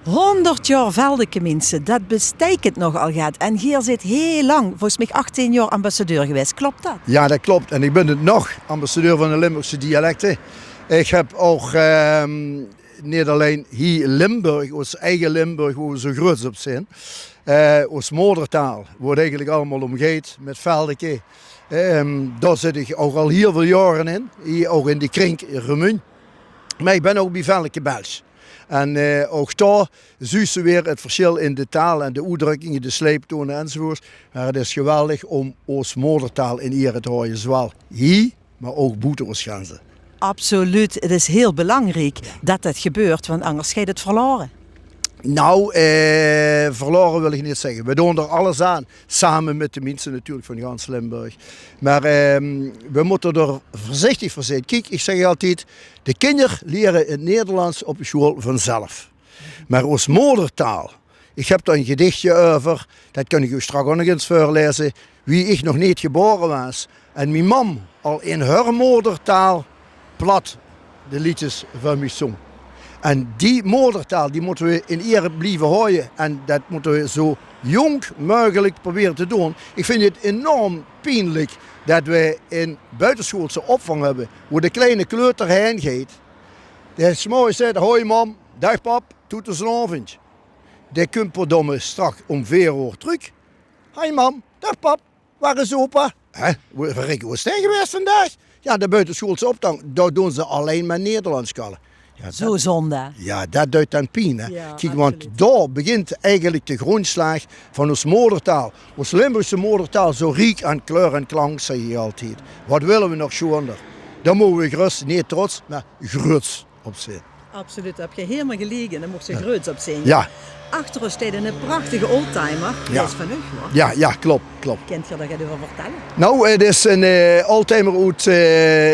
100 jaar Veldeke mensen, dat betekent nogal gaat. En hier zit heel lang, volgens mij 18 jaar ambassadeur geweest. Klopt dat? Ja, dat klopt. En ik ben het nog, ambassadeur van de Limburgse dialecten. Ik heb ook niet alleen hier Limburg, ons eigen Limburg, waar we zo groot op zijn. Ons moedertaal wordt eigenlijk allemaal omgeet met Veldeke. Daar zit ik ook al heel veel jaren in. Hier ook in de kring in Remun. Maar ik ben ook bij Veldeke Belsch. En ook daar zie je weer het verschil in de taal en de uitdrukkingen, de sleeptonen enzovoort. Maar het is geweldig om ons moedertaal in ere te houden, zowel hier, maar ook buiten ons grenzen. Absoluut. Het is heel belangrijk dat dat gebeurt, want anders ga je het verloren. Nou, verloren wil ik niet zeggen. We doen er alles aan, samen met de mensen natuurlijk van gans Limburg. Maar we moeten er voorzichtig voor zijn. Kijk, ik zeg altijd, de kinderen leren het Nederlands op school vanzelf. Maar ons moedertaal, ik heb daar een gedichtje over, dat kan ik u straks ook nog eens voorlezen, wie ik nog niet geboren was. En mijn mam al in haar moedertaal plat de liedjes van mij zong. En die moedertaal die moeten we in ere blijven houden. En dat moeten we zo jong mogelijk proberen te doen. Ik vind het enorm pijnlijk dat we in buitenschoolse opvang hebben. Waar de kleine kleuter heen gaat. De smooi zegt, hoi mam, dag pap, tot de avond. De kumperdomme straks om 4 uur terug. Hoi mam, dag pap, waar is opa? Waar is hij geweest vandaag? Ja, de buitenschoolse opvang, daar doen ze alleen maar Nederlands kallen. Ja, zo zonde. Ja, dat duidt dan pijn. Hè? Ja, kijk, want daar begint eigenlijk de grondslag van ons moedertaal. Ons Limburgse moedertaal, zo rijk aan kleur en klank, zeg je altijd. Wat willen we nog schoner? Daar mogen we gerust, niet trots, maar groots op zijn. Absoluut, daar heb je helemaal gelegen. Daar mocht ze groots op zijn. Ja. Achter ons staat een prachtige oldtimer. Ja. Dat is van u, hoor. Ja, klopt. Kent je daar over vertellen? Nou, het is een oldtimer uit,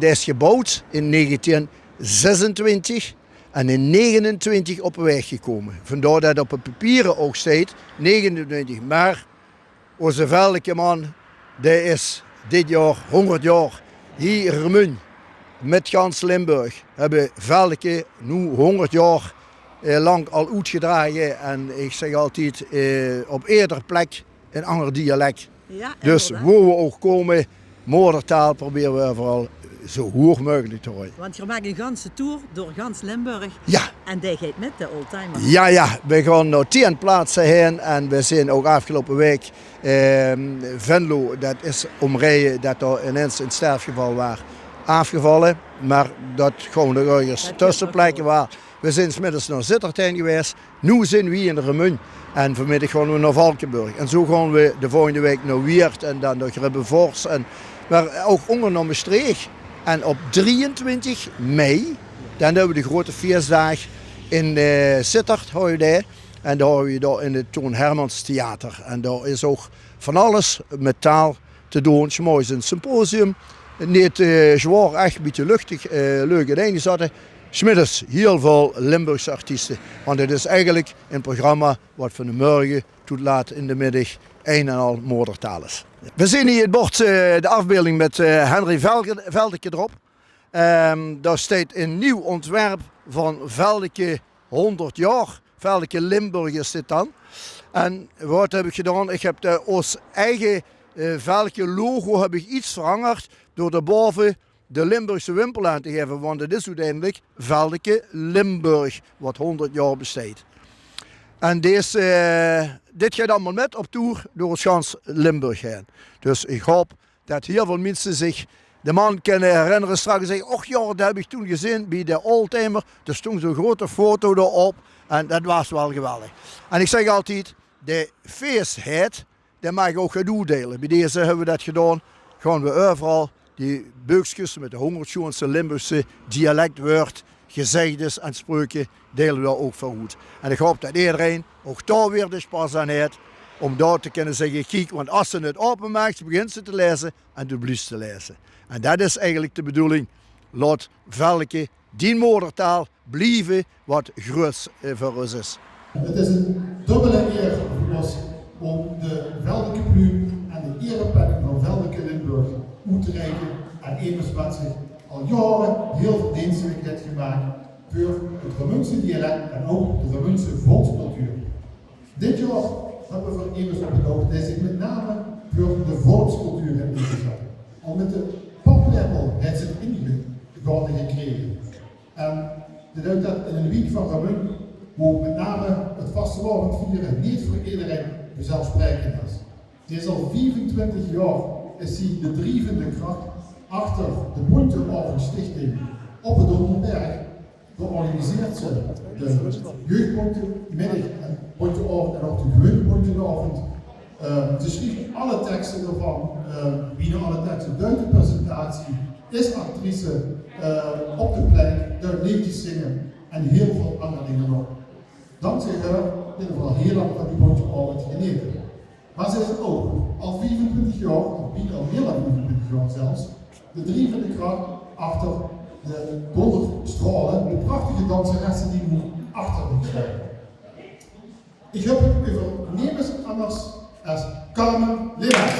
die is gebouwd in 1926 en in 29 op de weg gekomen. Vandaar dat op het papieren ook staat 29. Maar onze Veldeke man, die is dit jaar 100 jaar hier in Remun met gans Limburg. Hebben Veldeke nu 100 jaar lang al uitgedragen. En ik zeg altijd op eerder plek een ander dialect. Ja, dus waar we ook komen, moedertaal proberen we vooral zo hoog mogelijk te houden. Want je maakt een ganse tour door gans Limburg. Ja. En die gaat met de oldtimer. Ja, we gaan naar 10 plaatsen heen en we zijn ook afgelopen week Venlo, dat is omrijden dat er ineens een sterfgeval was afgevallen. Maar dat gewoon nog ergens tussenplekken waar. We zijn 's middags naar Zittertijn geweest, nu zijn we in Remun. En vanmiddag gaan we naar Valkenburg. En zo gaan we de volgende week naar Weert en dan naar Gribbevors. Maar ook onder Maastricht. En op 23 mei, dan hebben we de grote feestdag in Sittard, hoor je daar. En daar hoor je daar in het Toon Hermans Theater. En daar is ook van alles met taal te doen. Het is mooi, een symposium. Niet zwaar, echt een beetje luchtig, leuk uiteengezetten. 's middags heel veel Limburgse artiesten. Want het is eigenlijk een programma wat van de morgen tot laat in de middag een en al moedertaal is. We zien hier het bord, de afbeelding met Henry Veldeke erop. Daar staat een nieuw ontwerp van Veldeke 100 jaar. Veldeke Limburg is dit dan. En wat heb ik gedaan? Ik heb ons eigen Veldeke logo heb ik iets veranderd door daarboven de Limburgse wimpel aan te geven. Want het is uiteindelijk Veldeke Limburg, wat 100 jaar bestaat. En dit gaat allemaal met op tour door het gans Limburg heen. Dus ik hoop dat heel veel mensen zich de man kunnen herinneren straks en zeggen, och ja, dat heb ik toen gezien bij de oldtimer. Er stond zo'n grote foto erop en dat was wel geweldig. En ik zeg altijd, de feestheid, dat mag ik ook gaan toedelen. Bij deze hebben we dat gedaan. Gaan we overal die beukjes met de 100 Limburgse dialectwoord, gezegdes en spreuken delen we ook voor goed. En ik hoop dat iedereen ook daar weer de spas aan heeft om daar te kunnen zeggen, kijk, want als ze het openmaakt, begint ze te lezen en de blijft te lezen. En dat is eigenlijk de bedoeling. Laat Veldeke die moedertaal blijven wat groots voor ons is. Het is een dubbele eer voor ons om de Veldeke pluim en de ereplek van Veldeke Limburg uit te reiken. En Evers wat zich al jaren heel verdienstelijk heeft gemaakt voor het Remunse dialect en ook de Remunse volkscultuur. Dit jaar hebben we voor Emes op het oog dat zich met name voor de volkscultuur heeft ingezet. Al met de poplabel heeft ze het ingegaan gekregen. En dit houdt dat in een week van Remun, hoe met name het vastelavond vieren niet voor iedereen vanzelfsprekend is. Het is al 24 jaar is hij de drijvende kracht achter de Bunteavondstichting op het Donderberg. Georganiseerd ze de jeugdpuntenmiddag en Bunteavond en ook de gewone Bunteavond. Ze schreef alle teksten ervan, bieden alle teksten, duidt de presentatie, is actrice op de plek, duidt liedjes zingen en heel veel andere dingen nog. Dankzij haar in ieder geval heel lang van die Bunteavond geneten. Maar ze is ook al 24 jaar, of bijna al heel lang 24 jaar zelfs, de drijvende kracht achter de donderstralen, de prachtige danseressen die moet achter hem schrijven. Ik heb het over niemand anders als Carmen Leemans.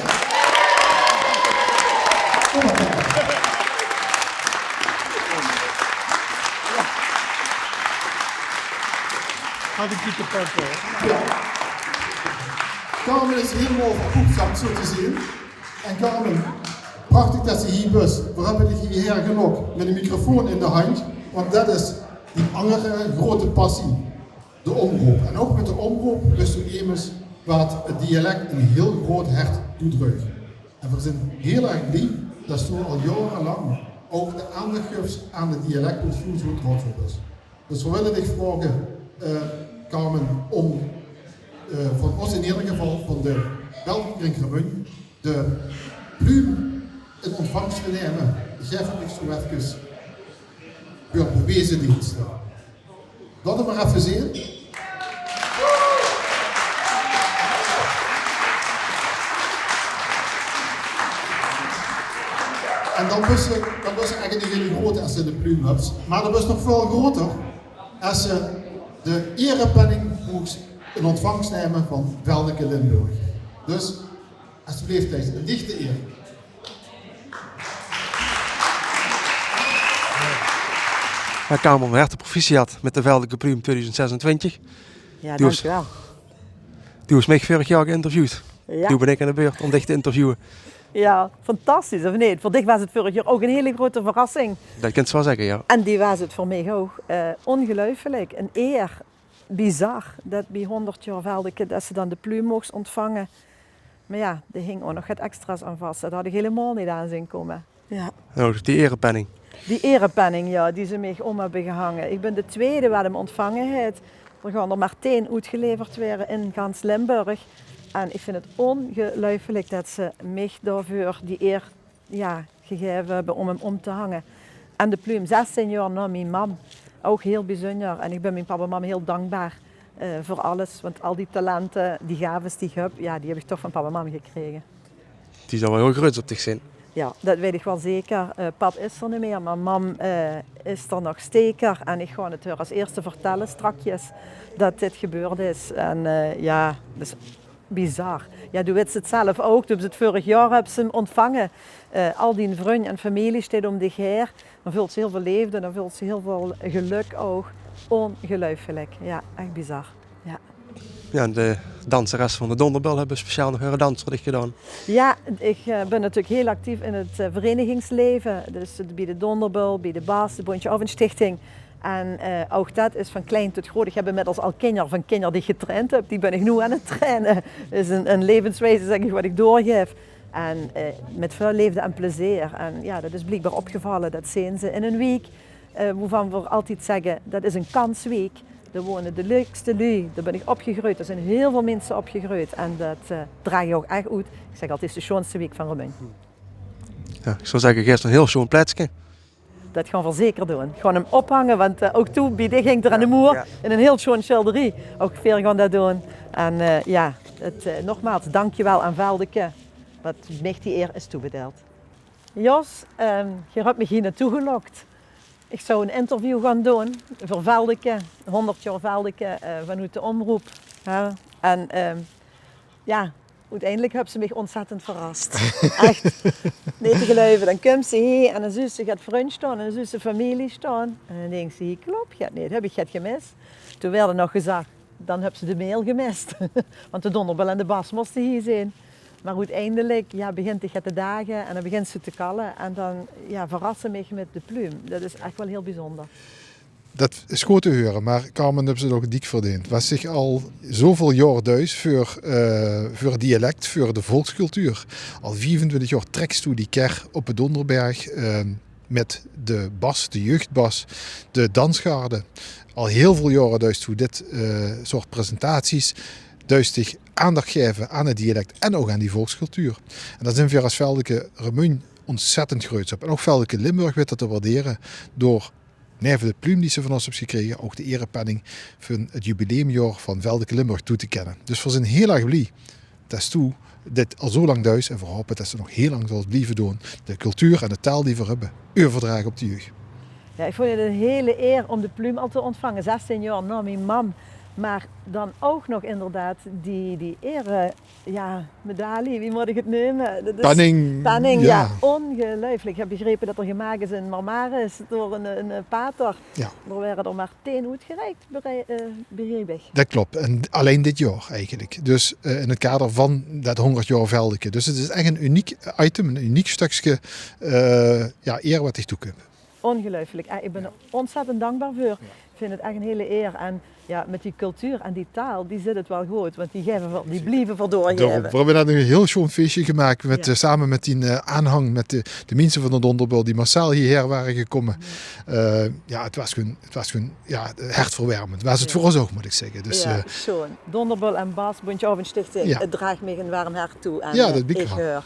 Kom maar kijken. Had ik niet te pakken. Carmen is helemaal verkoepzakt zo te zien. En Carmen, prachtig dat ze hier is. We hebben dich hierher gelokt met een microfoon in de hand. Want dat is die andere grote passie. De omroep. En ook met de omroep wist u immers wat het dialect een heel groot hart toedrukt. En we zijn heel erg blij dat ze al jarenlang ook de aandacht geeft aan het dialect wat zo trots op is. Dus we willen dich vragen, Carmen, om van ons in ieder geval van de België Remun de pluim in ontvangst te nemen. Geef ik zo even voor bewezen diensten. Dat we maar even zien. En dan was ze eigenlijk niet heel groot als ze de pluim hebt. Maar dat was nog veel groter als ze de erepenning moest in ontvangst nemen van Veldeke Limburg. Dus, alsjeblieft, Thijs, een dichte eer. Ja, Carmen, van harte proficiat met de Veldeke Pluim 2026. Ja, dankjewel. Die was mij vorig jaar geïnterviewd. Ja. Toen ben ik aan de beurt om dich te interviewen. Ja, fantastisch, of niet? Voor dich was het vorig jaar ook een hele grote verrassing. Dat kan je wel zeggen, ja. En die was het voor mij ook. Ongelooflijk, een eer. Bizar dat bij 100 jaar Veldeke dat ze dan de pluim mocht ontvangen. Maar ja, er hing ook nog wat extra's aan vast. Dat had ik helemaal niet aan zien komen. Ja. Nou, die erepenning. Die erepenning, ja, die ze mij om hebben gehangen. Ik ben de tweede wat hem ontvangen heeft. Er gaan er maar 10 uitgeleverd worden in gans Limburg. En ik vind het ongelooflijk dat ze mij daarvoor die eer gegeven hebben om hem om te hangen. En de pluim, 16 jaar na mijn mam. Ook heel bijzonder. En ik ben mijn papa en mama heel dankbaar voor alles. Want al die talenten, die gaves die ik heb, ja, die heb ik toch van papa en mama gekregen. Die zal wel heel groot op zich zijn. Ja, dat weet ik wel zeker. Pap is er niet meer, maar mam is er nog steker. En ik ga het haar als eerste vertellen strakjes dat dit gebeurd is. En ja, dat is bizar. Ja, du weet het zelf ook. Toen ze het vorig jaar hebben ze hem ontvangen. Al die vrienden en familie staan om dich heen. Dan voelt ze heel veel liefde, dan voelt ze heel veel geluk ook. Ongelooflijk. Ja, echt bizar. Ja. Ja, en de danseres van de Donderbel hebben speciaal nog een dans voor dich gedaan. Ja, ik ben natuurlijk heel actief in het verenigingsleven. Dus bij de Donderbel, bij de Baas, de Bunteavondstichting. En ook dat is van klein tot groot. Ik heb inmiddels al kinderen van kinderen die ik getraind heb. Die ben ik nu aan het trainen. Het is een levenswijze, zeg ik, wat ik doorgeef. En met veel liefde en plezier. En ja, dat is blijkbaar opgevallen. Dat zien ze in een week. Waarvan we altijd zeggen, dat is een kansweek. Daar wonen de leukste lui. Daar ben ik opgegroeid. Er zijn heel veel mensen opgegroeid. En dat draag je ook echt uit. Ik zeg altijd, het is de schoonste week van Remun. Ja, ik zou zeggen, geef een heel schoon plekje. Dat gaan we zeker doen. Gewoon hem ophangen, want ook toen bij dit ging er aan de moer in een heel schoon schilderie. Ook veel gaan dat doen. En ja, nogmaals, dankjewel aan Veldeke, wat mij die eer is toebedeeld. Jos, je hebt me hier naartoe gelokt. Ik zou een interview gaan doen voor Veldeke, 100 jaar Veldeke vanuit de omroep. Ja. En ja, uiteindelijk hebben ze mij ontzettend verrast. Echt. Niet te geloven. Dan komt ze hier en dan zie ze het vriend staan en dan zie ze familie staan. En dan denk ze, klopt het niet, heb ik het gemist? Toen werd er nog gezegd, dan hebben ze de mail gemist. Want de donderbel en de bas moesten hier zijn. Maar uiteindelijk begint het te dagen en dan begint ze te kallen. En dan verrassen ze mij met de pluim. Dat is echt wel heel bijzonder. Dat is goed te horen, maar Carmen heeft ze ook dik verdiend. Was zich al zoveel jaar thuis voor het dialect, voor de volkscultuur. Al 25 jaar trekst toe die ker op het Donderberg met de bas, de jeugdbas, de dansgarde. Al heel veel jaren thuis toe dit soort presentaties. Thuis zich aandacht geven aan het dialect en ook aan die volkscultuur. En daar zijn we als Veldeke Remun ontzettend groot op. En ook Veldeke Limburg weet dat te waarderen door neven de pluim die ze van ons hebben gekregen, ook de erepenning van het jubileumjaar van Veldeke Limburg toe te kennen. Dus we zijn heel erg blij dat toe dit al zo lang thuis en we hopen dat ze nog heel lang zal blijven doen. De cultuur en de taal die we hebben, overdragen op de jeugd. Ja, ik vond het een hele eer om de pluim al te ontvangen. 16 jaar na mijn mam. Maar dan ook nog inderdaad die ere, medaille, wie moet ik het nemen? Penning, ja, ongelooflijk. Ik heb begrepen dat er gemaakt is in Marmaris door een pater. Ja. Er waren er maar 10 uitgereikt, begreep ik. Dat klopt. En alleen dit jaar eigenlijk. Dus in het kader van dat 100 jaar Veldeke. Dus het is echt een uniek item, een uniek stukje eer wat ik toekomt. Ongelooflijk. Ik ben er ontzettend dankbaar voor. Ik vind het echt een hele eer. En met die cultuur en die taal, die zit het wel goed. Want die blijven voor doorgeven. We hebben net een heel schoon feestje gemaakt. Samen met die aanhang, met de mensen van de Donderbel die massaal hierher waren gekomen. Het was gewoon hartverwarmend. Was het voor ons ook, moet ik zeggen. Dus, zo'n Donderbel en Bas, Bondje Avondstichting. Het draagt me een warm hart toe. En, dat ben ik wel.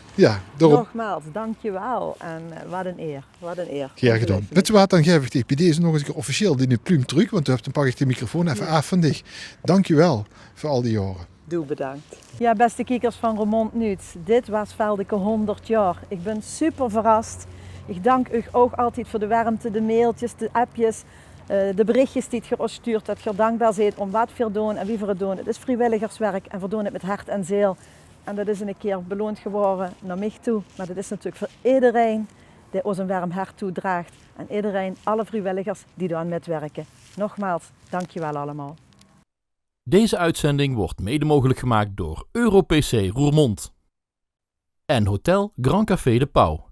Nogmaals, dankjewel. En wat een eer. Wat een eer. Graag gedaan. Weet je wat, dan geef ik bij deze nog eens officieel die pluim terug. Want dan pak ik de microfoon even af van dich. Dankjewel voor al die jaren. Doe bedankt. Ja, beste kijkers van Roermond Nieuws. Dit was Veldeke 100 jaar. Ik ben super verrast. Ik dank u ook altijd voor de warmte, de mailtjes, de appjes, de berichtjes die het gestuurd dat je dankbaar bent om wat we doen en wie we het doen. Het is vrijwilligerswerk en we doen het met hart en ziel. En dat is een keer beloond geworden naar mij toe. Maar dat is natuurlijk voor iedereen die ons een warm hart toedraagt. En iedereen, alle vrijwilligers die eraan metwerken. Nogmaals, dankjewel allemaal. Deze uitzending wordt mede mogelijk gemaakt door EuroPC Roermond en Hotel Grand Café de Pauw.